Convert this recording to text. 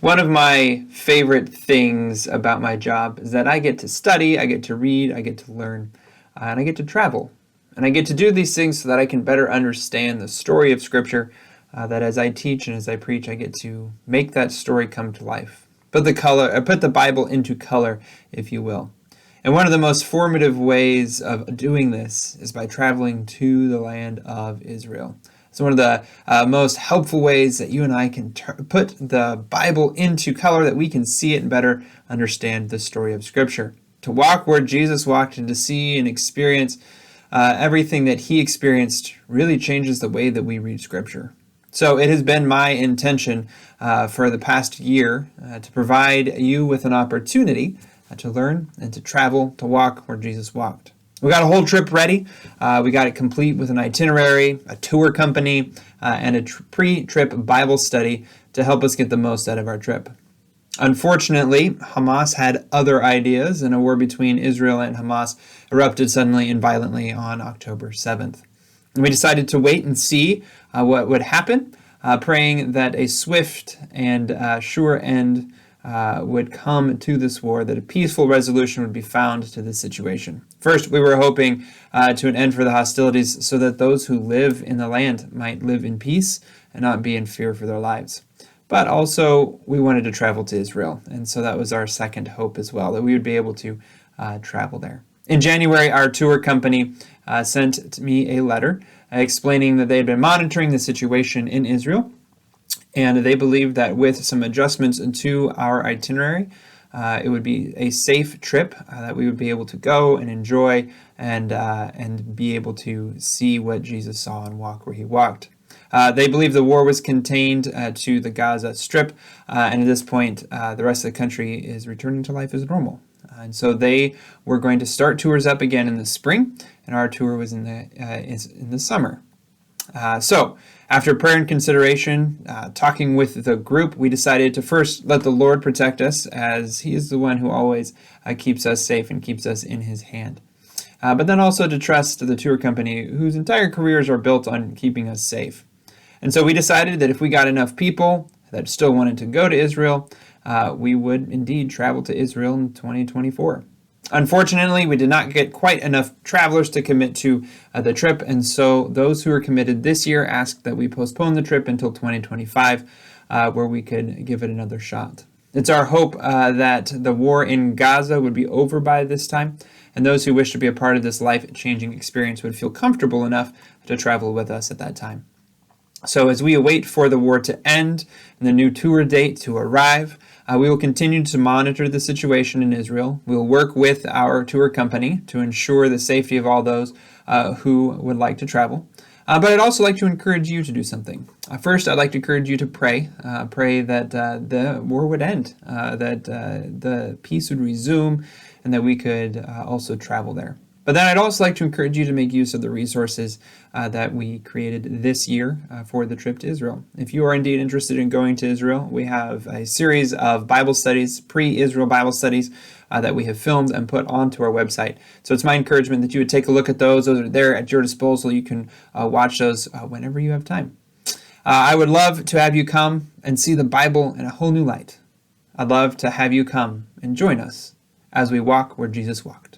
One of my favorite things about my job is that I get to study, I get to read, I get to learn, and I get to travel. And I get to do these things so that I can better understand the story of Scripture, that as I teach and as I preach, I get to make that story come to life. Put the Bible into color, if you will. And one of the most formative ways of doing this is by traveling to the land of Israel. It's one of the most helpful ways that you and I can put the Bible into color, that we can see it and better understand the story of Scripture. To walk where Jesus walked and to see and experience everything that he experienced really changes the way that we read Scripture. So it has been my intention for the past year to provide you with an opportunity to learn and to travel, to walk where Jesus walked. We got a whole trip ready. We got it complete with an itinerary, a tour company, and a pre-trip Bible study to help us get the most out of our trip. Unfortunately, Hamas had other ideas, and a war between Israel and Hamas erupted suddenly and violently on October 7th. And we decided to wait and see what would happen, praying that a swift and sure end would come to this war, that a peaceful resolution would be found to this situation. First, we were hoping to an end for the hostilities so that those who live in the land might live in peace and not be in fear for their lives. But also, we wanted to travel to Israel, and so that was our second hope as well, that we would be able to travel there. In January, our tour company sent me a letter explaining that they had been monitoring the situation in Israel, and they believed that with some adjustments to our itinerary, it would be a safe trip, that we would be able to go and enjoy and be able to see what Jesus saw and walk where he walked. They believe the war was contained to the Gaza Strip, and at this point, the rest of the country is returning to life as normal. And so they were going to start tours up again in the spring, and our tour was in the summer. So after prayer and consideration, talking with the group, we decided to first let the Lord protect us, as he is the one who always keeps us safe and keeps us in his hand. But then also to trust the tour company, whose entire careers are built on keeping us safe. And so we decided that if we got enough people that still wanted to go to Israel, we would indeed travel to Israel in 2024. Unfortunately, we did not get quite enough travelers to commit to the trip, and so those who were committed this year asked that we postpone the trip until 2025, where we could give it another shot. It's our hope that the war in Gaza would be over by this time, and those who wish to be a part of this life-changing experience would feel comfortable enough to travel with us at that time. So as we await for the war to end and the new tour date to arrive, we will continue to monitor the situation in Israel. We will work with our tour company to ensure the safety of all those who would like to travel. But I'd also like to encourage you to do something. First, I'd like to encourage you to pray. Pray that the war would end, that the peace would resume, and that we could also travel there. But then I'd also like to encourage you to make use of the resources that we created this year for the trip to Israel. If you are indeed interested in going to Israel, we have a series of Bible studies, pre-Israel Bible studies, that we have filmed and put onto our website. So it's my encouragement that you would take a look at those. Those are there at your disposal. You can watch those whenever you have time. I would love to have you come and see the Bible in a whole new light. I'd love to have you come and join us as we walk where Jesus walked.